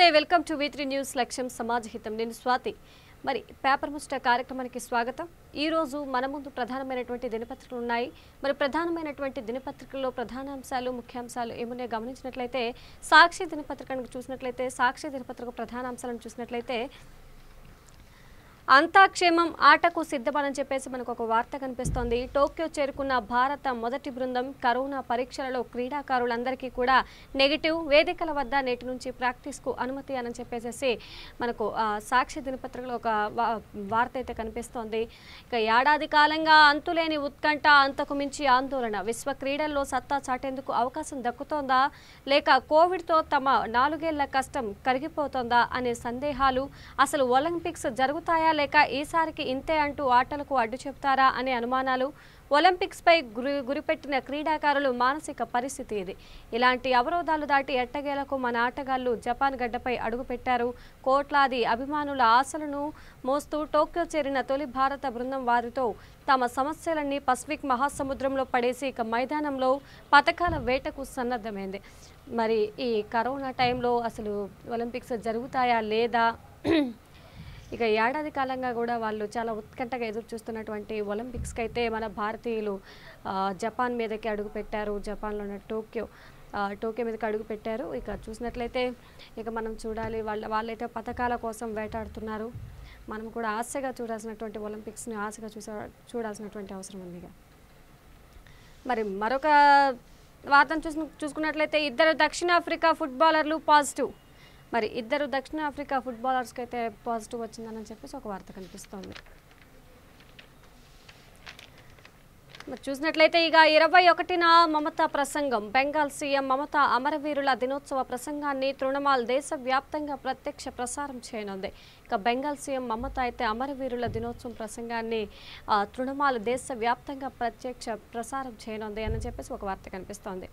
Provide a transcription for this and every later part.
నమస్తే welcome to V3 news లక్ష్యం సమాజ హితం నేను స్వాతి మరి పేపర్ ముస్ట కార్యక్రమానికి స్వాగతం ఈ రోజు మన ముందు ప్రధానమైనటువంటి దినపత్రికలు ఉన్నాయి మరి ప్రధానమైనటువంటి దినపత్రికల్లో ప్రధాన అంశాలు ముఖ్యాంశాలు ఏమనే గమనించినట్లయితే సాక్షి దినపత్రికను చూసినట్లయితే సాక్షి దినపత్రిక ప్రధాన అంశాలను చూసినట్లయితే అంతా క్షేమం ఆటకు సిద్ధమని చెప్పేసి మనకు ఒక వార్త కనిపిస్తోంది టోక్యో చేరుకున్న భారత మొదటి బృందం కరోనా పరీక్షలలో క్రీడాకారులందరికీ కూడా నెగిటివ్ వేదికల వద్ద నేటి నుంచి ప్రాక్టీస్కు అనుమతి అని చెప్పేసి మనకు సాక్షి దినపత్రికలో ఒక వార్త అయితే కనిపిస్తోంది ఇక ఏడాది కాలంగా అంతులేని ఉత్కంఠ అంతకు మించి ఆందోళన విశ్వ క్రీడల్లో సత్తా చాటేందుకు అవకాశం దక్కుతోందా లేక కోవిడ్తో తమ 4 ఏళ్ల కష్టం కరిగిపోతోందా అనే సందేహాలు అసలు ఒలింపిక్స్ జరుగుతాయా లేక ఈసారికి ఇంతే అంటూ ఆటలకు అడ్డు చెప్తారా అనే అనుమానాలు ఒలింపిక్స్ పై గురిపెట్టిన క్రీడాకారులు మానసిక పరిస్థితి ఇది ఇలాంటి అవరోధాలు దాటి ఎట్టగేలకు మన ఆటగాళ్లు జపాన్ గడ్డపై అడుగుపెట్టారు కోట్లాది అభిమానుల ఆశలను మోస్తూ టోక్యో చేరిన తొలి భారత బృందం వారితో తమ సమస్యలన్నీ పసిఫిక్ మహాసముద్రంలో పడేసి ఇక మైదానంలో పతకాల వేటకు సన్నద్ధమైంది మరి ఈ కరోనా టైంలో అసలు ఒలింపిక్స్ జరుగుతాయా లేదా ఇక ఏడాది కాలంగా కూడా వాళ్ళు చాలా ఉత్కంఠగా ఎదురు చూస్తున్నటువంటి ఒలింపిక్స్కి అయితే మన భారతీయులు జపాన్ మీదకి అడుగుపెట్టారు జపాన్లో ఉన్న టోక్యో మీదకి అడుగుపెట్టారు ఇక చూసినట్లయితే ఇక మనం చూడాలి వాళ్ళైతే పథకాల కోసం వేటాడుతున్నారు మనం కూడా ఆశగా చూడాల్సినటువంటి ఒలింపిక్స్ని ఆశగా చూడాల్సినటువంటి అవసరం ఉంది మరి మరొక వార్తను చూసుకున్నట్లయితే 2 దక్షిణాఫ్రికా ఫుట్బాలర్లు పాజిటివ్ మరి 2 దక్షిణాఫ్రికా ఫుట్బాలర్స్కి అయితే పాజిటివ్ వచ్చిందని చెప్పేసి ఒక వార్త కనిపిస్తోంది మరి చూసినట్లయితే ఇక 21న మమతా ప్రసంగం బెంగాల్ సీఎం మమతా అమరవీరుల దినోత్సవ ప్రసంగాన్ని తృణమాల్ దేశవ్యాప్తంగా ప్రత్యక్ష ప్రసారం చేయనుంది ఇక బెంగాల్ సీఎం మమతా అయితే అమరవీరుల దినోత్సవం ప్రసంగాన్ని తృణమాల్ దేశవ్యాప్తంగా ప్రత్యక్ష ప్రసారం చేయనుంది అని చెప్పేసి ఒక వార్త కనిపిస్తోంది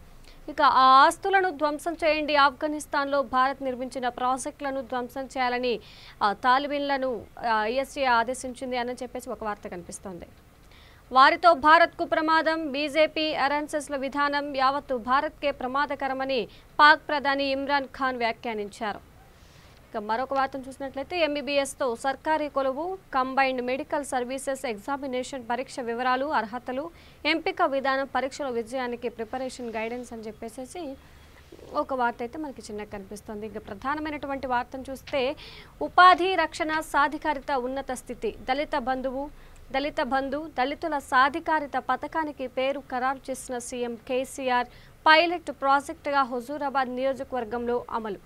ఇక ఆ ఆస్తులను ధ్వంసం చేయండి ఆఫ్ఘనిస్తాన్లో భారత్ నిర్మించిన ప్రాజెక్టులను ధ్వంసం చేయాలని తాలిబాన్లను ఐఎస్ఐ ఆదేశించింది అని చెప్పేసి ఒక వార్త కనిపిస్తోంది వారితో భారత్కు ప్రమాదం బీజేపీ ఆర్ఎస్ఎస్ల విధానం యావత్తు భారత్కే ప్రమాదకరమని పాక్ ప్రధాని ఇమ్రాన్ ఖాన్ వ్యాఖ్యానించారు ఇక మరొక వార్తను చూసినట్లయితే ఎంబీబీఎస్తో సర్కారీ కొలువు కంబైన్డ్ మెడికల్ సర్వీసెస్ ఎగ్జామినేషన్ పరీక్ష వివరాలు అర్హతలు ఎంపిక విధానం పరీక్షల విజయానికి ప్రిపరేషన్ గైడెన్స్ అని చెప్పేసి ఒక వార్త అయితే మనకి చిన్నగా కనిపిస్తుంది ఇక ప్రధానమైనటువంటి వార్తను చూస్తే ఉపాధి రక్షణ సాధికారిత ఉన్నత స్థితి దళిత బంధు దళితుల సాధికారిత పథకానికి పేరు ఖరారు చేసిన సీఎం కేసీఆర్ పైలట్ ప్రాజెక్టుగా హుజూరాబాద్ నియోజకవర్గంలో అమలు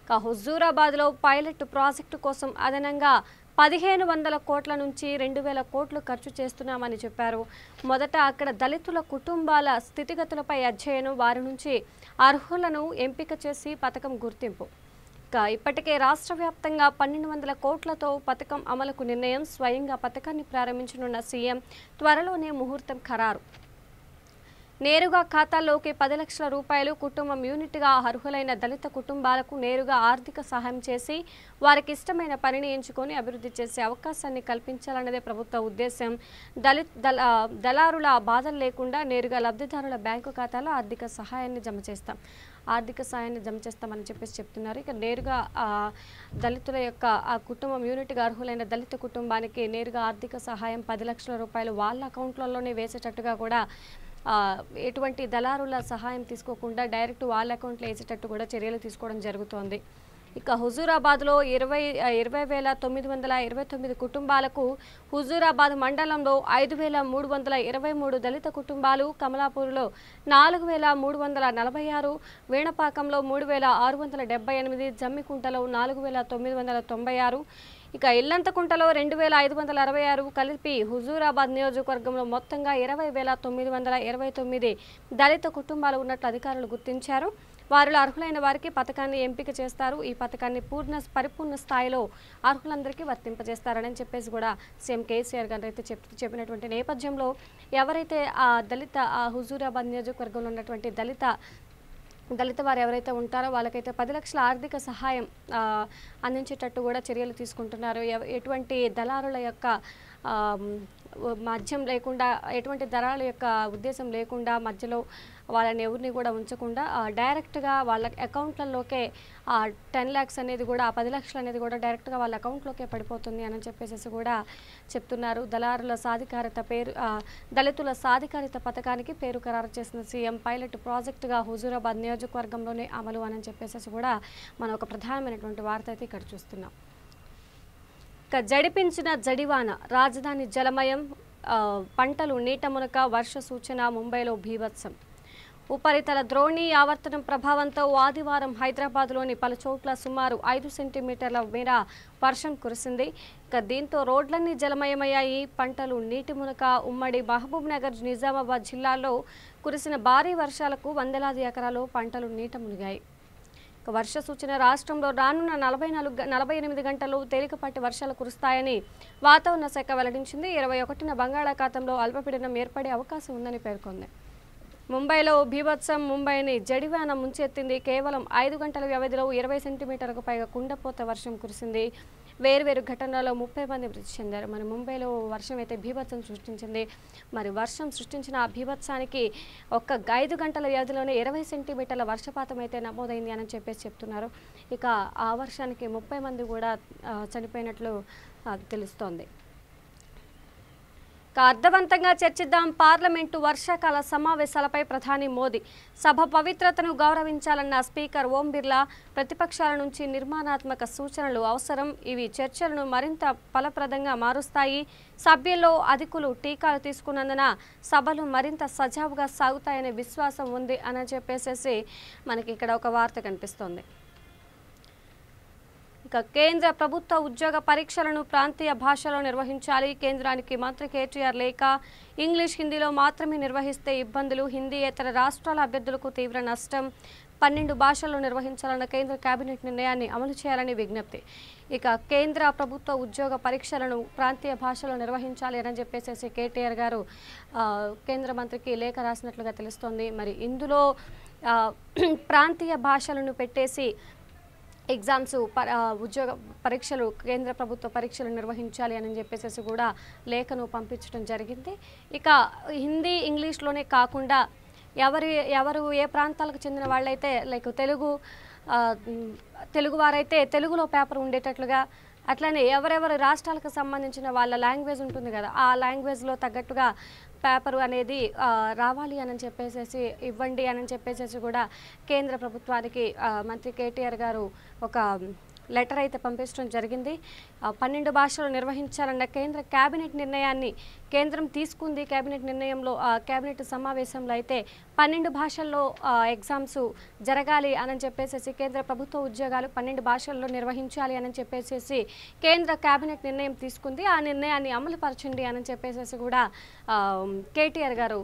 ఇక హుజూరాబాద్లో పైలట్ ప్రాజెక్టు కోసం అదనంగా 1500 కోట్ల నుంచి 2000 కోట్లు ఖర్చు చేస్తున్నామని చెప్పారు మొదట అక్కడ దళితుల కుటుంబాల స్థితిగతులపై అధ్యయనం వారి నుంచి అర్హులను ఎంపిక చేసి పథకం గుర్తింపు ఇక ఇప్పటికే రాష్ట్ర వ్యాప్తంగా 1200 కోట్లతో పథకం అమలుకు నిర్ణయం స్వయంగా పథకాన్ని ప్రారంభించనున్న సీఎం త్వరలోనే ముహూర్తం ఖరారు నేరుగా ఖాతాల్లోకి 10 లక్షల రూపాయలు కుటుంబం యూనిట్గా అర్హులైన దళిత కుటుంబాలకు నేరుగా ఆర్థిక సహాయం చేసి వారికి ఇష్టమైన పనిని ఎంచుకొని అభివృద్ధి చేసే అవకాశాన్ని కల్పించాలన్నదే ప్రభుత్వ ఉద్దేశం దళారుల బాధలు లేకుండా నేరుగా లబ్ధిదారుల బ్యాంకు ఖాతాలో ఆర్థిక సహాయాన్ని జమ చేస్తామని చెప్పేసి చెప్తున్నారు ఇక నేరుగా దళితుల యొక్క ఆ కుటుంబం యూనిట్గా అర్హులైన దళిత కుటుంబానికి నేరుగా ఆర్థిక సహాయం 10 లక్షల రూపాయలు వాళ్ళ అకౌంట్లలోనే వేసేటట్టుగా కూడా ఎటువంటి దళారుల సహాయం తీసుకోకుండా డైరెక్ట్ వాళ్ళ అకౌంట్లో వేసేటట్టు కూడా చర్యలు తీసుకోవడం జరుగుతోంది ఇక హుజూరాబాద్లో 20,929 కుటుంబాలకు హుజూరాబాద్ మండలంలో 5,323 దళిత కుటుంబాలు కమలాపూర్లో 4,346 వీణపాకంలో 3,678 జమ్మికుంటలో 4,996 ఇక ఇల్లంతకుంటలో 2,566 కలిపి హుజూరాబాద్ నియోజకవర్గంలో మొత్తంగా 20,929 దళిత కుటుంబాలు ఉన్నట్లు అధికారులు గుర్తించారు వారిలో అర్హులైన వారికి పథకాన్ని ఎంపిక చేస్తారు ఈ పథకాన్ని పరిపూర్ణ స్థాయిలో అర్హులందరికీ వర్తింపజేస్తారని చెప్పేసి కూడా సీఎం కేసీఆర్ గారు అయితే చెప్పినటువంటి నేపథ్యంలో ఎవరైతే ఆ హుజూరాబాద్ నియోజకవర్గంలో ఉన్నటువంటి దళిత వారు ఎవరైతే ఉంటారో వాళ్ళకైతే 10 లక్షల ఆర్థిక సహాయం అందించేటట్టు కూడా చర్యలు తీసుకుంటున్నారు ఎటువంటి దళారుల యొక్క మద్యం లేకుండా ఎటువంటి దళాల యొక్క ఉద్దేశం లేకుండా మధ్యలో వాళ్ళని ఎవరిని కూడా ఉంచకుండా డైరెక్ట్గా వాళ్ళ అకౌంట్లలోకే 10 lakhs అనేది కూడా 10 లక్షలు అనేది కూడా డైరెక్ట్గా వాళ్ళ అకౌంట్లోకే పడిపోతుంది అని చెప్పేసి కూడా చెప్తున్నారు. దళితుల సాధికారిత పథకానికి పేరు ఖరారు చేసిన సీఎం పైలట్ ప్రాజెక్టుగా హుజూరాబాద్ నియోజకవర్గంలోనే అమలు అని చెప్పేసి కూడా మనం ఒక ప్రధానమైనటువంటి వార్త అయితే ఇక్కడ చూస్తున్నాం. ఇక జడిపించిన జడివాన రాజధాని జలమయం, పంటలు నీట మునక, వర్ష సూచన, ముంబైలో బీభత్సం. ఉపరితల ద్రోణి ఆవర్తనం ప్రభావంతో ఆదివారం హైదరాబాద్లోని పలు చోట్ల సుమారు 5 సెంటీమీటర్ల మేర వర్షం కురిసింది. ఇక దీంతో రోడ్లన్నీ జలమయమయ్యాయి. పంటలు నీటి మునక. ఉమ్మడి మహబూబ్ నగర్, నిజామాబాద్ జిల్లాల్లో కురిసిన భారీ వర్షాలకు వందలాది ఎకరాలు పంటలు నీట మునిగాయి. వర్ష సూచన రాష్ట్రంలో రానున్న 48 గంటలు తేలికపాటి వర్షాలు కురుస్తాయని వాతావరణ శాఖ వెల్లడించింది. 21న బంగాళాఖాతంలో అల్పపీడనం ఏర్పడే అవకాశం ఉందని పేర్కొంది. ముంబైలో బీభత్సం. ముంబైని జడివాన ముంచెత్తింది. కేవలం 5 గంటల వ్యవధిలో 20 సెంటీమీటర్లకు పైగా కుండపోత వర్షం కురిసింది. వేర్వేరు ఘటనలలో 30 మంది మృతి చెందారు. మరి ముంబైలో వర్షం అయితే బీభత్సం సృష్టించింది. మరి వర్షం సృష్టించిన ఆ బీభత్సానికి 5 గంటల వ్యవధిలోనే 20 సెంటీమీటర్ల వర్షపాతం అయితే నమోదైంది అని చెప్తున్నారు. ఇక ఆ వర్షానికి 30 మంది కూడా చనిపోయినట్లు తెలుస్తోంది. అర్థవంతంగా చర్చిద్దాం. పార్లమెంటు వర్షాకాల సమావేశాలపై ప్రధాని మోదీ. సభ పవిత్రతను గౌరవించాలన్న స్పీకర్ ఓం బిర్లా. ప్రతిపక్షాల నుంచి నిర్మాణాత్మక సూచనలు అవసరం. ఇవి చర్చలను మరింత ఫలప్రదంగా మారుస్తాయి. సభ్యుల్లో అధికులు టీకాలు తీసుకున్నందున సభలు మరింత సజావుగా సాగుతాయనే విశ్వాసం ఉంది అని చెప్పేసి మనకి ఇక్కడ ఒక వార్త కనిపిస్తోంది. కేంద్ర ప్రభుత్వ ఉద్యోగ పరీక్షలను ప్రాంతీయ భాషలో నిర్వహించాలి. కేంద్రానికి మంత్రి కేటీఆర్ లేఖ. ఇంగ్లీష్, హిందీలో మాత్రమే నిర్వహిస్తే ఇబ్బందులు. హిందీయేతర రాష్ట్రాల అభ్యర్థులకు తీవ్ర నష్టం. 12 భాషల్లో నిర్వహించాలన్న కేంద్ర కేబినెట్ నిర్ణయాన్ని అమలు చేయాలని విజ్ఞప్తి. కేంద్ర ప్రభుత్వ ఉద్యోగ పరీక్షలను ప్రాంతీయ భాషలో నిర్వహించాలి అని చెప్పేసి కేటీఆర్ గారు కేంద్ర మంత్రికి లేఖ రాసినట్లుగా తెలుస్తోంది. మరి ఇందులో ప్రాంతీయ భాషలను పెట్టేసి ఎగ్జామ్స్ ఉద్యోగ పరీక్షలు కేంద్ర ప్రభుత్వ పరీక్షలు నిర్వహించాలి అని చెప్పేసి కూడా లేఖను పంపించడం జరిగింది. హిందీ, ఇంగ్లీష్లోనే కాకుండా ఎవరు ఏ ప్రాంతాలకు చెందిన వాళ్ళైతే లైక్ తెలుగు వారైతే తెలుగులో పేపర్ ఉండేటట్లుగా, అట్లనే ఎవరెవరు రాష్ట్రాలకు సంబంధించిన వాళ్ళ లాంగ్వేజ్ ఉంటుంది కదా, ఆ లాంగ్వేజ్లో తగ్గట్టుగా పేపరు అనేది రావాలి అని చెప్పేసి ఇవ్వండి అని చెప్పేసి కూడా కేంద్ర ప్రభుత్వానికి మంత్రి కేటీఆర్ గారు ఒక లెటర్ అయితే పంపించడం జరిగింది. 12 భాషలు నిర్వహించాలన్న కేంద్ర కేబినెట్ నిర్ణయాన్ని కేంద్రం తీసుకుంది. కేబినెట్ నిర్ణయంలో కేబినెట్ సమావేశంలో అయితే 12 భాషల్లో ఎగ్జామ్స్ జరగాలి అని చెప్పేసి కేంద్ర ప్రభుత్వ ఉద్యోగాలు 12 భాషల్లో నిర్వహించాలి అని చెప్పేసి కేంద్ర కేబినెట్ నిర్ణయం తీసుకుంది. ఆ నిర్ణయాన్ని అమలు పరచండి అని చెప్పేసి కూడా కేటీఆర్ గారు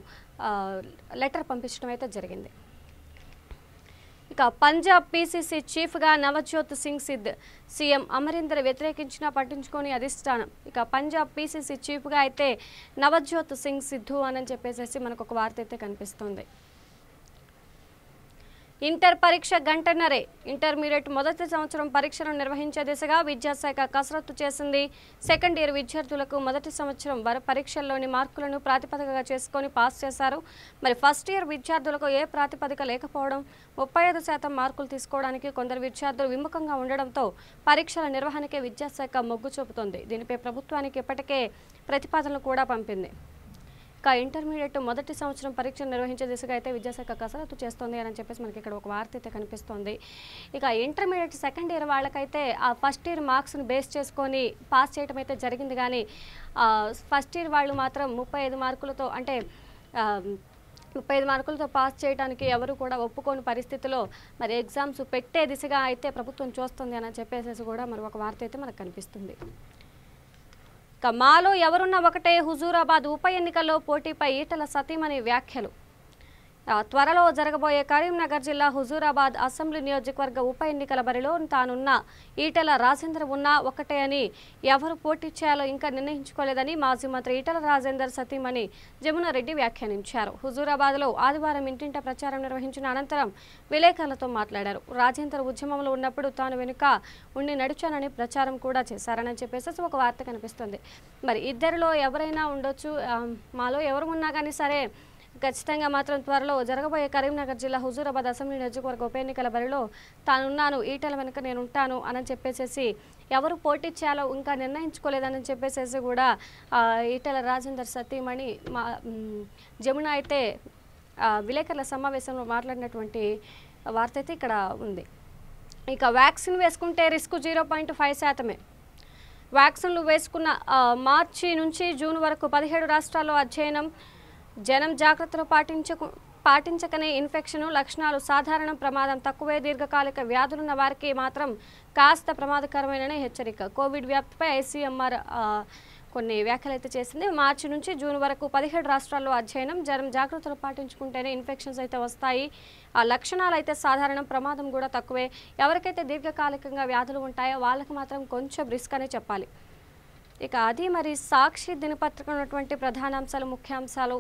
లెటర్ పంపించడం అయితే జరిగింది. పంజాబ్ పీసీసీ చీఫ్గా నవజ్యోత్ సింగ్ సిద్ధు. సీఎం అమరీందర్ వ్యతిరేకించినా పట్టించుకొని అధిష్టానం. పంజాబ్ పీసీసీ చీఫ్గా అయితే నవజ్యోత్ సింగ్ సిద్ధు అని చెప్పేసి మనకు ఒక వార్త అయితే కనిపిస్తుంది. ఇంటర్ పరీక్ష గంటన్నరే. ఇంటర్మీడియట్ మొదటి సంవత్సరం పరీక్షలను నిర్వహించే దిశగా విద్యాశాఖ కసరత్తు చేసింది. సెకండ్ ఇయర్ విద్యార్థులకు మొదటి సంవత్సరం పరీక్షల్లోని మార్కులను ప్రాతిపదికగా చేసుకొని పాస్ చేశారు. మరి ఫస్ట్ ఇయర్ విద్యార్థులకు ఏ ప్రాతిపదిక లేకపోవడం, 35% మార్కులు తీసుకోవడానికి కొందరు విద్యార్థులు విముఖంగా ఉండడంతో పరీక్షల నిర్వహణకే విద్యాశాఖ మొగ్గు చూపుతోంది. దీనిపై ప్రభుత్వానికి ఇప్పటికే ప్రతిపాదనలు కూడా పంపింది. ఇంటర్మీడియట్ మొదటి సంవత్సరం పరీక్షలు నిర్వహించే దిశగా అయితే విద్యాశాఖ కసరత్తు చేస్తోంది అని చెప్పేసి మనకి ఇక్కడ ఒక వార్త అయితే కనిపిస్తోంది. ఇంటర్మీడియట్ సెకండ్ ఇయర్ వాళ్ళకైతే ఆ ఫస్ట్ ఇయర్ మార్క్స్ని బేస్ చేసుకొని పాస్ చేయడం అయితే జరిగింది. కానీ ఫస్ట్ ఇయర్ వాళ్ళు మాత్రం 35 మార్కులతో అంటే 35 మార్కులతో పాస్ చేయడానికి ఎవరు కూడా ఒప్పుకోని పరిస్థితిలో మరి ఎగ్జామ్స్ పెట్టే దిశగా అయితే ప్రభుత్వం చూస్తుంది అని చెప్పేసి కూడా మరి ఒక వార్త అయితే మనకు కనిపిస్తుంది. మాలో ఎవరున్నా ఒకటే. హుజూరాబాద్ ఉప ఎన్నికల్లో పోటీపై ఈటల సతీమణి వ్యాఖ్యలు. త్వరలో జరగబోయే కరీంనగర్ జిల్లా హుజూరాబాద్ అసెంబ్లీ నియోజకవర్గ ఉప ఎన్నికల బరిలో తానున్న ఈటెల రాజేందర్ ఉన్నా ఒకటే అని ఎవరు పోటీ చేయాలో ఇంకా నిర్ణయించుకోలేదని మాజీ మంత్రి ఈటెల రాజేందర్ సతీమణి జమునారెడ్డి వ్యాఖ్యానించారు. హుజూరాబాద్లో ఆదివారం ఇంటింట ప్రచారం నిర్వహించిన అనంతరం విలేకరులతో మాట్లాడారు. రాజేందర్ ఉద్యమంలో ఉన్నప్పుడు తాను వెనుక ఉండి నడిచానని ప్రచారం కూడా చేశారని చెప్పేసి ఒక వార్త కనిపిస్తుంది. మరి ఇద్దరిలో ఎవరైనా ఉండొచ్చు, మాలో ఎవరు ఉన్నా కానీ సరే ఖచ్చితంగా మాత్రం త్వరలో జరగబోయే కరీంనగర్ జిల్లా హుజూరాబాద్ అసెంబ్లీ నియోజకవర్గ ఉప ఎన్నికల బరిలో తానున్నాను, ఈటెల వెనుక నేను ఉంటాను అని చెప్పేసి ఎవరు పోటీ చేయాలో ఇంకా నిర్ణయించుకోలేదని చెప్పేసి కూడా ఈటెల రాజేందర్ సతీమణి జమున అయితే విలేకరుల సమావేశంలో మాట్లాడినటువంటి వార్త అయితే ఇక్కడ ఉంది. ఇక వ్యాక్సిన్ వేసుకుంటే రిస్క్ 0.5%. వ్యాక్సిన్లు వేసుకున్న మార్చి నుంచి జూన్ వరకు 17 రాష్ట్రాల్లో అధ్యయనం. జనం జాగ్రత్తలు పాటించకనే ఇన్ఫెక్షన్ లక్షణాలు సాధారణ, ప్రమాదం తక్కువే, దీర్ఘకాలిక వ్యాధులున్న వారికి మాత్రం కాస్త ప్రమాదకరమైన హెచ్చరిక. కోవిడ్ వ్యాప్తిపై ఐసీఎంఆర్ కొన్ని వ్యాఖ్యలు అయితే చేసింది. మార్చి నుంచి జూన్ వరకు 17 రాష్ట్రాల్లో అధ్యయనం. జనం జాగ్రత్తలు పాటించుకుంటేనే ఇన్ఫెక్షన్స్ అయితే వస్తాయి. ఆ లక్షణాలు అయితే సాధారణం, ప్రమాదం కూడా తక్కువే. ఎవరికైతే దీర్ఘకాలికంగా వ్యాధులు ఉంటాయో వాళ్ళకి మాత్రం కొంచెం రిస్క్ అనే చెప్పాలి. ఇక అది మరి సాక్షి దినపత్రిక ఉన్నటువంటి ప్రధానాంశాలు, ముఖ్యాంశాలు.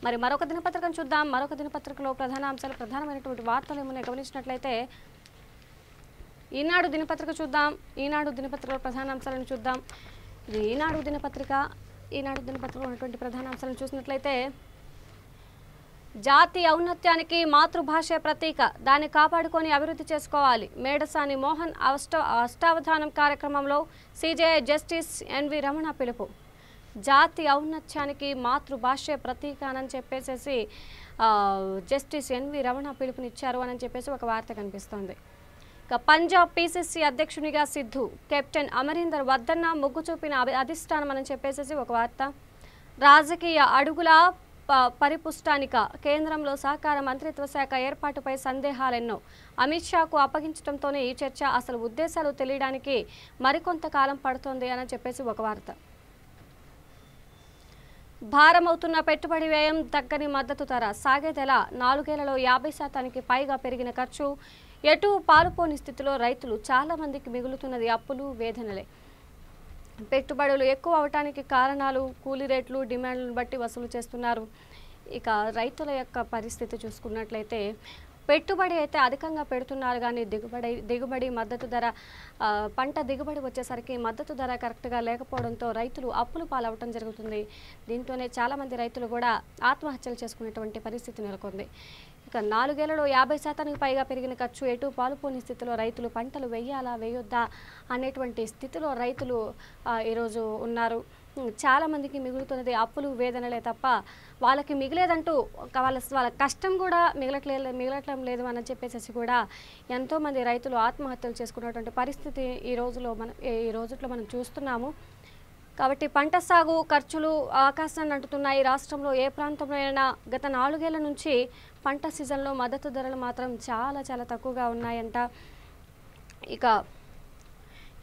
మరి మరొక దినపత్రికను చూద్దాం. మరొక దినపత్రికలో ప్రధానాంశాలు, ప్రధానమైనటువంటి వార్తలు ఏమైనా గమనించినట్లయితే ఈనాడు దినపత్రిక చూద్దాం. ఈనాడు దినపత్రికలో ప్రధానాంశాలను చూద్దాం. ఇది ఈనాడు దినపత్రిక. ఈనాడు దినపత్రికలో ఉన్నటువంటి ప్రధానాంశాలను చూసినట్లయితే జాతి ఔన్నత్యానికి మాతృభాషే ప్రతీక, దాన్ని కాపాడుకొని అభివృద్ధి చేసుకోవాలి. మేడసాని మోహన్ అష్టావధానం కార్యక్రమంలో సిజేఐ జస్టిస్ ఎన్వి రమణ పిలుపు. జాతి ఔన్నత్యానికి మాతృభాషే ప్రతీక అని చెప్పేసి జస్టిస్ ఎన్వి రమణ పిలుపునిచ్చారు అని చెప్పేసి ఒక వార్త కనిపిస్తోంది. ఇక పంజాబ్ పీసీసీ అధ్యక్షునిగా సిద్ధు, కెప్టెన్ అమరీందర్ వద్దన్న మొగ్గు చూపిన అధిష్టానం అని చెప్పేసి ఒక వార్త. రాజకీయ అడుగుల పరిపుష్టానిక కేంద్రంలో సహకార మంత్రిత్వ శాఖ ఏర్పాటుపై సందేహాలెన్నో, అమిత్ షాకు అప్పగించడంతోనే ఈ చర్చ, అసలు ఉద్దేశాలు తెలియడానికి మరికొంతకాలం పడుతోంది అని చెప్పేసి ఒక వార్త. భారమవుతున్న పెట్టుబడి వ్యయం, తగ్గని మద్దతు ధర, సాగేదెలా 4 ఏళ్లలో 50% పైగా పెరిగిన ఖర్చు, ఎటు పాలుపోని స్థితిలో రైతులు, చాలా మందికి మిగులుతున్నది అప్పులు, వేదనలే. పెట్టుబడులు ఎక్కువ అవటానికి కారణాలు, కూలీ రేట్లు, డిమాండ్లను బట్టి వసూలు చేస్తున్నారు. ఇక రైతుల యొక్క పరిస్థితి చూసుకున్నట్లయితే పెట్టుబడి అయితే అధికంగా పెడుతున్నారు కానీ దిగుబడి మద్దతు ధర, పంట దిగుబడి వచ్చేసరికి మద్దతు ధర కరెక్ట్గా లేకపోవడంతో రైతులు అప్పులు పాలవటం జరుగుతుంది. దీంతోనే చాలామంది రైతులు కూడా ఆత్మహత్యలు చేసుకునేటువంటి పరిస్థితి నెలకొంది. ఇక 4 ఏళ్లలో 50% పైగా పెరిగిన ఖర్చు, ఎటు పాలుపోని స్థితిలో రైతులు, పంటలు వేయాలా వేయొద్దా అనేటువంటి స్థితిలో రైతులు ఈరోజు ఉన్నారు. చాలామందికి మిగులుతున్నది అప్పులు, వేదనలే తప్ప వాళ్ళకి మిగిలేదంటూ వాళ్ళ కష్టం కూడా మిగలట్లం లేదు అని చెప్పేసి కూడా ఎంతోమంది రైతులు ఆత్మహత్యలు చేసుకున్నటువంటి పరిస్థితి ఈ రోజుట్లో మనం చూస్తున్నాము. కాబట్టి పంట సాగు ఖర్చులు ఆకాశాన్ని అంటుతున్నాయి. రాష్ట్రంలో ఏ ప్రాంతంలో అయినా గత 4 ఏళ్ల నుంచి పంట సీజన్లో మద్దతు ధరలు మాత్రం చాలా చాలా తక్కువగా ఉన్నాయంట. ఇక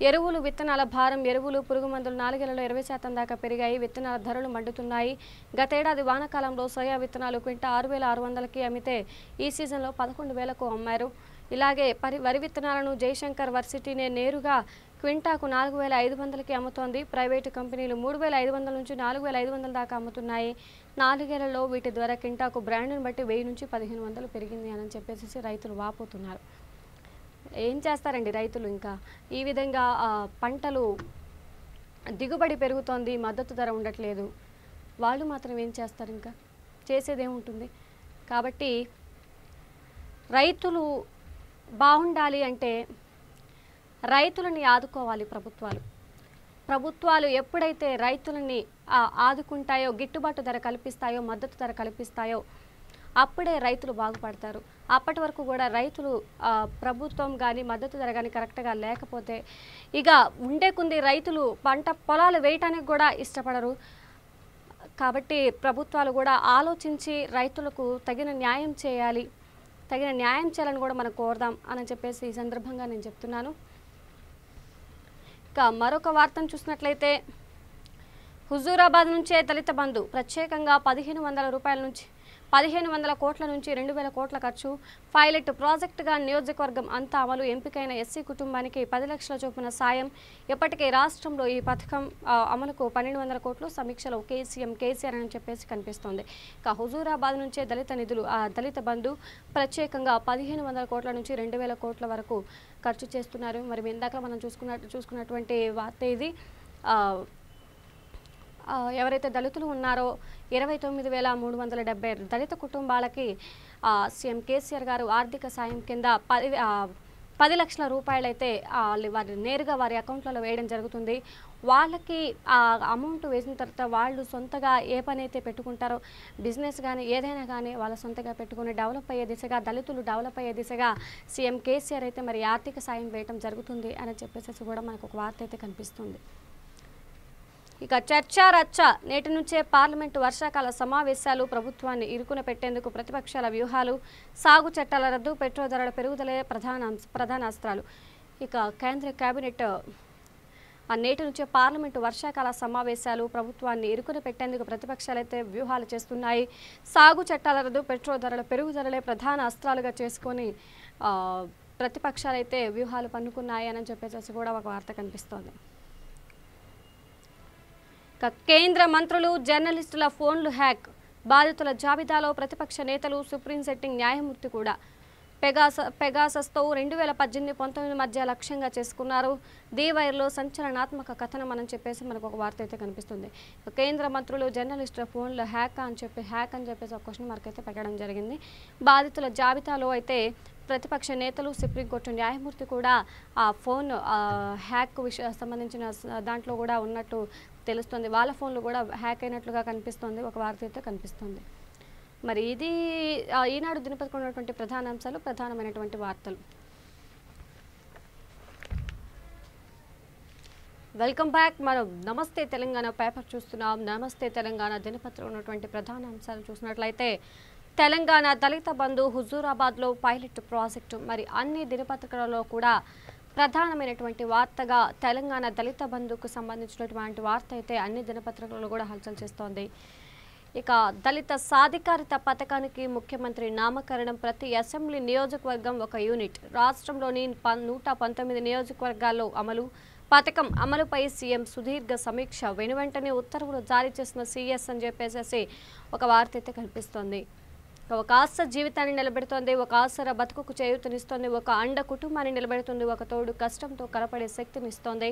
ఎరువులు, విత్తనాల భారం, ఎరువులు, పురుగు మందులు 4 ఏళ్లలో 20% దాకా పెరిగాయి. విత్తనాల ధరలు మండుతున్నాయి. గతేడాది వానాకాలంలో సోయా విత్తనాలు క్వింటా 6,600కి అమ్మితే ఈ సీజన్లో 11,000కు అమ్మారు. ఇలాగే వరి విత్తనాలను జయశంకర్ వర్సిటీనే నేరుగా క్వింటాకు 4,500కి అమ్ముతోంది. ప్రైవేటు కంపెనీలు 3,500 నుంచి 4,500 దాకా అమ్ముతున్నాయి. 4 ఏళ్లలో వీటి ద్వారా క్వింటాకు బ్రాండ్ను బట్టి 1000 నుంచి 1,500 పెరిగింది అని చెప్పేసి రైతులు వాపోతున్నారు. ఏం చేస్తారండి రైతులు? ఇంకా ఈ విధంగా పంటలు దిగుబడి పెరుగుతోంది, మద్దతు ధర ఉండట్లేదు, వాళ్ళు మాత్రం ఏం చేస్తారు? ఇంకా చేసేదేముంటుంది? కాబట్టి రైతులు బాగుండాలి అంటే రైతులని ఆదుకోవాలి ప్రభుత్వాలు ఎప్పుడైతే రైతులని ఆదుకుంటాయో, గిట్టుబాటు ధర కల్పిస్తాయో, మద్దతు ధర కల్పిస్తాయో అప్పుడే రైతులు బాగుపడతారు. అప్పటి వరకు కూడా రైతులు ప్రభుత్వం కానీ మద్దతు ధర కానీ కరెక్ట్గా లేకపోతే ఇక ఉండే కొంది రైతులు పొలాలు వేయటానికి కూడా ఇష్టపడరు. కాబట్టి ప్రభుత్వాలు కూడా ఆలోచించి రైతులకు తగిన న్యాయం చేయాలని కూడా మనం కోరదాం అని చెప్పేసి ఈ సందర్భంగా నేను చెప్తున్నాను. ఇక మరొక వార్తను చూసినట్లయితే హుజూరాబాద్ నుంచే దళిత బంధు ప్రత్యేకంగా 1,500 రూపాయల నుంచి 1500 కోట్ల నుంచి 2000 కోట్ల ఖర్చు. పైలట్ ప్రాజెక్టుగా నియోజకవర్గం అంతా అమలు. ఎంపికైన ఎస్సీ కుటుంబానికి 10 లక్షల చొప్పున సాయం. ఇప్పటికే రాష్ట్రంలో ఈ పథకం అమలుకు 1200 కోట్లు. సమీక్షలో సీఎం కేసీఆర్ అని చెప్పేసి కనిపిస్తోంది. ఇక హుజూరాబాద్ నుంచే దళిత నిధులు దళిత బంధు ప్రత్యేకంగా 1500 కోట్ల నుంచి 2000 కోట్ల వరకు ఖర్చు చేస్తున్నారు. మరి ఇందాక మనం చూసుకున్నటువంటి వార్త ఇది. ఎవరైతే దళితులు ఉన్నారో 29,370 దళిత కుటుంబాలకి సీఎం కేసీఆర్ గారు ఆర్థిక సాయం కింద 10 లక్షల రూపాయలు అయితే వారి నేరుగా వారి అకౌంట్లలో వేయడం జరుగుతుంది. వాళ్ళకి ఆ అమౌంట్ వేసిన తర్వాత వాళ్ళు సొంతగా ఏ పని అయితే పెట్టుకుంటారో, బిజినెస్ కానీ ఏదైనా కానీ వాళ్ళ సొంతగా పెట్టుకుని డెవలప్ అయ్యే దిశగా, దళితులు డెవలప్ అయ్యే దిశగా సీఎం కేసీఆర్ అయితే మరి ఆర్థిక సాయం వేయడం జరుగుతుంది అని చెప్పేసి కూడా మనకు ఒక వార్త అయితే కనిపిస్తుంది. ఇక చర్చా రచ్చ. నేటి నుంచే పార్లమెంటు వర్షాకాల సమావేశాలు. ప్రభుత్వాన్ని ఇరుకున పెట్టేందుకు ప్రతిపక్షాల వ్యూహాలు. సాగు చట్టాల రద్దు, పెట్రోల్ ధరల పెరుగుదలే ప్రధాన అస్త్రాలు. ఇక కేంద్ర కేబినెట్ నేటి నుంచే పార్లమెంటు వర్షాకాల సమావేశాలు. ప్రభుత్వాన్ని ఇరుకున పెట్టేందుకు ప్రతిపక్షాలైతే వ్యూహాలు చేస్తున్నాయి. సాగు చట్టాల రద్దు, పెట్రోల్ ధరల పెరుగుదలే ప్రధాన అస్త్రాలుగా చేసుకొని ప్రతిపక్షాలైతే వ్యూహాలు పన్నుకున్నాయి అని చెప్పేసి కూడా ఒక వార్త కనిపిస్తోంది. కేంద్ర మంత్రులు, జర్నలిస్టుల ఫోన్లు హ్యాక్. బాధితుల జాబితాలో ప్రతిపక్ష నేతలు, సుప్రీం సిట్టింగ్ న్యాయమూర్తి కూడా. పెగాసస్తో 2018-19 మధ్య లక్ష్యంగా చేసుకున్నారు. దీవైర్లో సంచలనాత్మక కథనం అని చెప్పేసి మనకు ఒక వార్త అయితే కనిపిస్తుంది. కేంద్ర మంత్రులు, జర్నలిస్టుల ఫోన్లు హ్యాక్ అని చెప్పేసి ఒక క్వశ్చన్ మార్క్ అయితే పెట్టడం జరిగింది. బాధితుల జాబితాలో అయితే ప్రతిపక్ష నేతలు, సుప్రీంకోర్టు న్యాయమూర్తి కూడా ఆ ఫోన్ హ్యాక్ సంబంధించిన దాంట్లో కూడా ఉన్నట్టు తెలుస్తుంది. వాళ్ళ ఫోన్లు కూడా హ్యాక్ అయినట్లుగా కనిపిస్తుంది. ఒక వార్త అయితే కనిపిస్తుంది. మరి ఇది ఈనాడు దినపత్రికలో ఉన్నటువంటి ప్రధాన అంశాలు, ప్రధానమైనటువంటి వార్తలు. Welcome back. మనం నమస్తే తెలంగాణ పేపర్ చూస్తున్నాం. నమస్తే తెలంగాణ దినపత్రికలో ఉన్నటువంటి ప్రధాన అంశాలు చూసినట్లయితే తెలంగాణ దళిత బంధు, హుజూరాబాద్లో పైలట్ ప్రాజెక్టు. మరి అన్ని దినపత్రికలలో కూడా ప్రధానమైనటువంటి వార్తగా తెలంగాణ దళిత బంధుకు సంబంధించినటువంటి వార్త అయితే అన్ని దినపత్రికలలో కూడా హల్చల్ చేస్తోంది. ఇక దళిత సాధికారిత పథకానికి ముఖ్యమంత్రి నామకరణం. ప్రతి అసెంబ్లీ నియోజకవర్గం ఒక యూనిట్. రాష్ట్రంలోని 119 నియోజకవర్గాల్లో అమలు. పథకం అమలుపై సీఎం సుదీర్ఘ సమీక్ష. వెనువెంటనే ఉత్తర్వులు జారీ చేసిన సీఎస్ అని చెప్పేసి ఒక వార్త అయితే కనిపిస్తోంది. ఒక ఆశ జీవితాన్ని నిలబెడుతోంది, ఒక ఆసర బతుకుకు చేయూతనిస్తోంది, ఒక అండ కుటుంబాన్ని నిలబెడుతుంది, ఒక తోడు కష్టంతో కలపడే శక్తినిస్తోంది,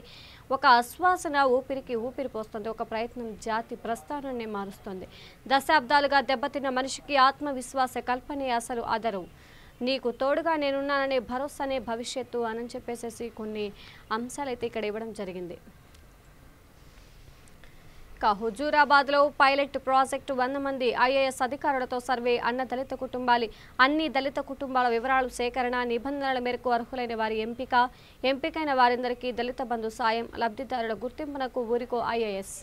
ఒక ఆశ్వాసన ఊపిరికి ఊపిరి పోస్తుంది, ఒక ప్రయత్నం జాతి ప్రస్థానాన్ని మారుస్తుంది. దశాబ్దాలుగా దెబ్బతిన్న మనిషికి ఆత్మవిశ్వాస కల్పనే అసలు ఆదరవు. నీకు తోడుగా నేనున్నాననే భరోసానే భవిష్యత్తు అని చెప్పేసి కొన్ని అంశాలైతే ఇక్కడ ఇవ్వడం జరిగింది. హుజూరాబాద్లో పైలట్ ప్రాజెక్టు. 100 మంది ఐఏఎస్ అధికారులతో సర్వే. అన్ని దళిత కుటుంబాల వివరాలు సేకరణ. నిబంధనల మేరకు అర్హులైన వారి ఎంపికైన వారందరికీ దళిత బంధు సాయం. లబ్ధిదారుల గుర్తింపునకు ఊరికో ఐఏఎస్.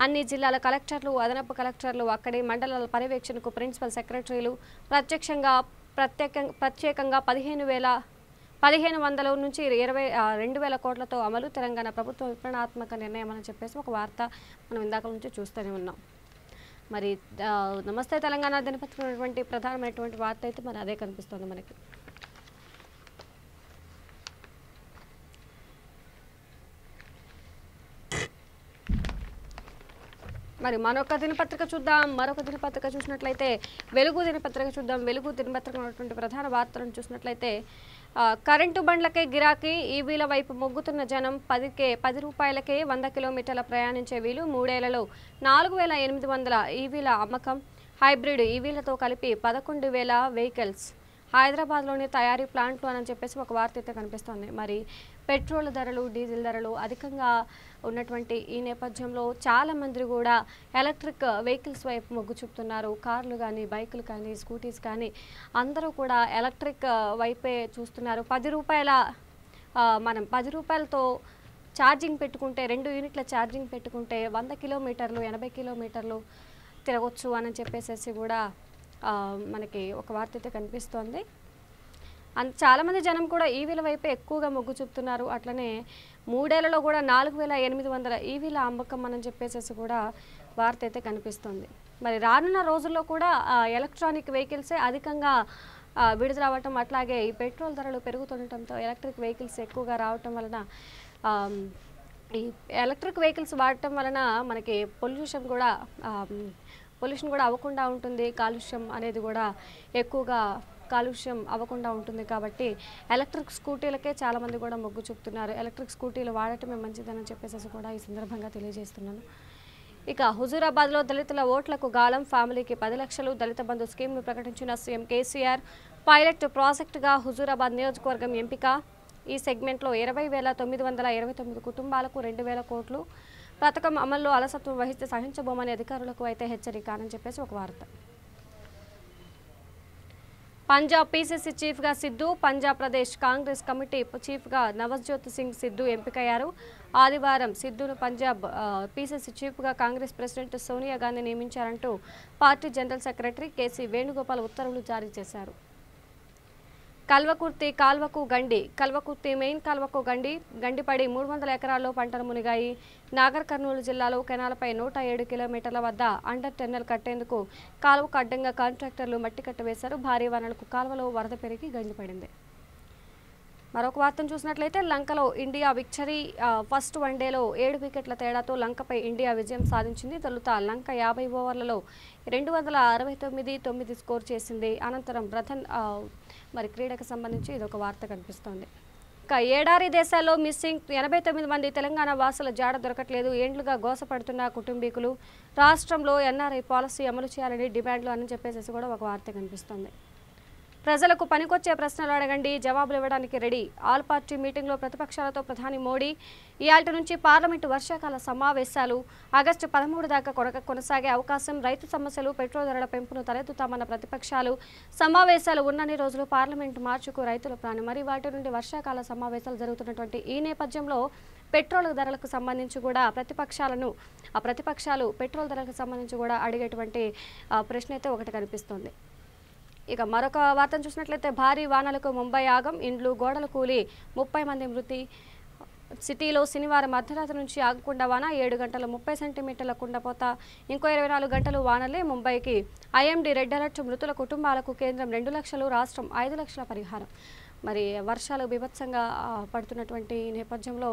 అన్ని జిల్లాల కలెక్టర్లు, అదనపు కలెక్టర్లు అక్కడే. మండలాల పర్యవేక్షణకు ప్రిన్సిపల్ సెక్రటరీలు. ప్రత్యేకంగా 1500 నుంచి 2000 కోట్లతో అమలు. తెలంగాణ ప్రభుత్వ విప్లవాత్మక నిర్ణయం అని చెప్పేసి ఒక వార్త మనం ఇందాక నుంచి చూస్తూనే ఉన్నాం. మరి నమస్తే తెలంగాణ దినపత్రిక ఉన్నటువంటి ప్రధానమైనటువంటి వార్త అయితే మరి అదే కనిపిస్తుంది మనకి. మరి మరొక దినపత్రిక చూసినట్లయితే వెలుగు దినపత్రిక చూద్దాం. వెలుగు దినపత్రిక ఉన్నటువంటి ప్రధాన వార్తలను చూసినట్లయితే కరెంటు బండ్లకే గిరాకీ. ఈవీల వైపు మొగ్గుతున్న జనం. 10 రూపాయలకే 100 కిలోమీటర్ల ప్రయాణించే వీలు. 3 ఏళ్లలో 4800 ఈవీల అమ్మకం. హైబ్రిడ్ ఈవీలతో కలిపి 11,000 వెహికల్స్. హైదరాబాద్లోని తయారీ ప్లాంట్లు అని చెప్పేసి ఒక వార్త అయితే కనిపిస్తోంది. మరి పెట్రోల్ ధరలు, డీజిల్ ధరలు అధికంగా ఉన్నటువంటి ఈ నేపథ్యంలో చాలామంది కూడా ఎలక్ట్రిక్ వెహికల్స్ వైపు మొగ్గు చూపుతున్నారు. కార్లు కానీ, బైకులు కానీ, స్కూటీస్ కానీ అందరూ కూడా ఎలక్ట్రిక్ వైపే చూస్తున్నారు. 10 రూపాయల మనం 10 రూపాయలతో ఛార్జింగ్ పెట్టుకుంటే 2 యూనిట్ల ఛార్జింగ్ పెట్టుకుంటే 100 కిలోమీటర్లు 80 కిలోమీటర్లు తిరగొచ్చు అని చెప్పేసి కూడా మనకి ఒక వార్త అయితే కనిపిస్తోంది. చాలామంది జనం కూడా ఈవీల వైపే ఎక్కువగా మొగ్గు చూపుతున్నారు. అట్లనే 3 ఏళ్లలో కూడా 4800 ఈవీల అమ్మకం అని చెప్పేసి కూడా వార్త అయితే కనిపిస్తుంది. మరి రానున్న రోజుల్లో కూడా ఎలక్ట్రానిక్ వెహికల్సే అధికంగా విడుదలవ్వటం, అట్లాగే ఈ పెట్రోల్ ధరలు పెరుగుతుండటంతో ఎలక్ట్రిక్ వెహికల్స్ ఎక్కువగా రావటం వలన ఈ ఎలక్ట్రిక్ వెహికల్స్ వాడటం వలన మనకి పొల్యూషన్ కూడా అవ్వకుండా ఉంటుంది. కాలుష్యం అనేది కూడా ఎక్కువగా కాలుష్యం అవ్వకుండా ఉంటుంది. కాబట్టి ఎలక్ట్రిక్ స్కూటీలకే చాలామంది కూడా మొగ్గు చూపుతున్నారు. ఎలక్ట్రిక్ స్కూటీలు వాడటమే మంచిదని చెప్పేసి కూడా ఈ సందర్భంగా తెలియజేస్తున్నాను. ఇక హుజూరాబాద్లో దళితుల ఓట్లకు గాలం, ఫ్యామిలీకి 10 లక్షలు దళిత బంధు స్కీమ్ను ప్రకటించిన సీఎం కేసీఆర్. పైలట్ ప్రాజెక్టుగా హుజూరాబాద్ నియోజకవర్గం ఎంపిక. ఈ సెగ్మెంట్లో 20,929 కుటుంబాలకు 2,000 కోట్లు. పథకం అమల్లో అలసత్వం వహిస్తే సహించబోమని అధికారులకు అయితే హెచ్చరిక అని చెప్పేసి ఒక వార్త. పంజాబ్ పీసీసీ చీఫ్గా సిద్ధు, పంజాబ్ ప్రదేశ్ కాంగ్రెస్ కమిటీ చీఫ్గా నవజ్యోత్ సింగ్ సిద్ధు ఎంపికయ్యారు. ఆదివారం సిద్ధును పంజాబ్ పీసీసీ చీఫ్గా కాంగ్రెస్ ప్రెసిడెంట్ సోనియా గాంధీ నియమించారంటూ party general secretary KC Venugopal ఉత్తర్వులు జారీ చేశారు. కల్వకుర్తి కాల్వకు గండి. కల్వకుర్తి మెయిన్ కాల్వకు గండిపడి 300 ఎకరాల్లో పంటలు మునిగాయి. నాగర్ కర్నూలు జిల్లాలో కెనాల్పై 107 కిలోమీటర్ల వద్ద అండర్ టెన్నెల్ కట్టేందుకు కాలువకు అడ్డంగా కాంట్రాక్టర్లు మట్టి కట్టవేశారు. భారీ వానలకు కాలువలో వరద పెరిగి గండిపడింది. మరొక వార్తను చూసినట్లయితే లంకలో ఇండియా విక్టరీ. ఫస్ట్ వన్డేలో 7 వికెట్ల తేడాతో లంకపై ఇండియా విజయం సాధించింది. తొలుత లంక 50 ఓవర్లలో 269 స్కోర్ చేసింది. అనంతరం రతన్ మరి క్రీడకు సంబంధించి ఇదొక వార్త కనిపిస్తోంది. ఇక ఏడారి దేశాల్లో మిస్సింగ్ 89 మంది తెలంగాణ వాసుల జాడ దొరకట్లేదు. ఏండ్లుగా గోసపడుతున్న కుటుంబీకులు. రాష్ట్రంలో ఎన్ఆర్ఐ పాలసీ అమలు చేయాలని డిమాండ్లు అని చెప్పేసి కూడా ఒక వార్త కనిపిస్తోంది. ప్రజలకు పనికొచ్చే ప్రశ్నలు అడగండి, జవాబులు ఇవ్వడానికి రెడీ. ఆల్ పార్టీ మీటింగ్లో ప్రతిపక్షాలతో ప్రధాని మోడీ. ఇయాల్టి నుంచి పార్లమెంటు వర్షాకాల సమావేశాలు. ఆగస్టు 13 దాకా కొనసాగే అవకాశం. రైతు సమస్యలు, పెట్రోల్ ధరల పెంపును తలెత్తుతామన్న ప్రతిపక్షాలు. సమావేశాలు ఉన్నన్ని రోజులు పార్లమెంటు మార్చుకు రైతుల ప్రాణం. మరి వాటి నుండి వర్షాకాల సమావేశాలు జరుగుతున్నటువంటి ఈ నేపథ్యంలో పెట్రోల్ ధరలకు సంబంధించి కూడా ప్రతిపక్షాలు పెట్రోల్ ధరలకు సంబంధించి కూడా అడిగేటువంటి ప్రశ్న అయితే ఒకటి కనిపిస్తోంది. ఇక మరొక వార్తను చూసినట్లయితే భారీ వానలకు ముంబై ఆగం. ఇండ్లు గోడలు కూలి 30 మంది మృతి. సిటీలో శనివారం అర్ధరాత్రి నుంచి ఆగకుండా వాన. 7 గంటల 30 సెంటీమీటర్ల కుండపోత. ఇంకో 24 గంటలు వానలే. ముంబైకి ఐఎండీ రెడ్ అలర్ట్. మృతుల కుటుంబాలకు కేంద్రం 2 లక్షలు, రాష్ట్రం 5 లక్షల పరిహారం. మరి వర్షాలు బీభత్సంగా పడుతున్నటువంటి నేపథ్యంలో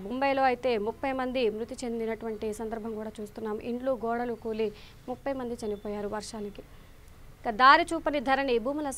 ముంబైలో అయితే 30 మంది మృతి చెందినటువంటి సందర్భం కూడా చూస్తున్నాం. ఇండ్లు గోడలు కూలి 30 మంది చనిపోయారు వర్షానికి. దారి చూపని ధరణి. భూముల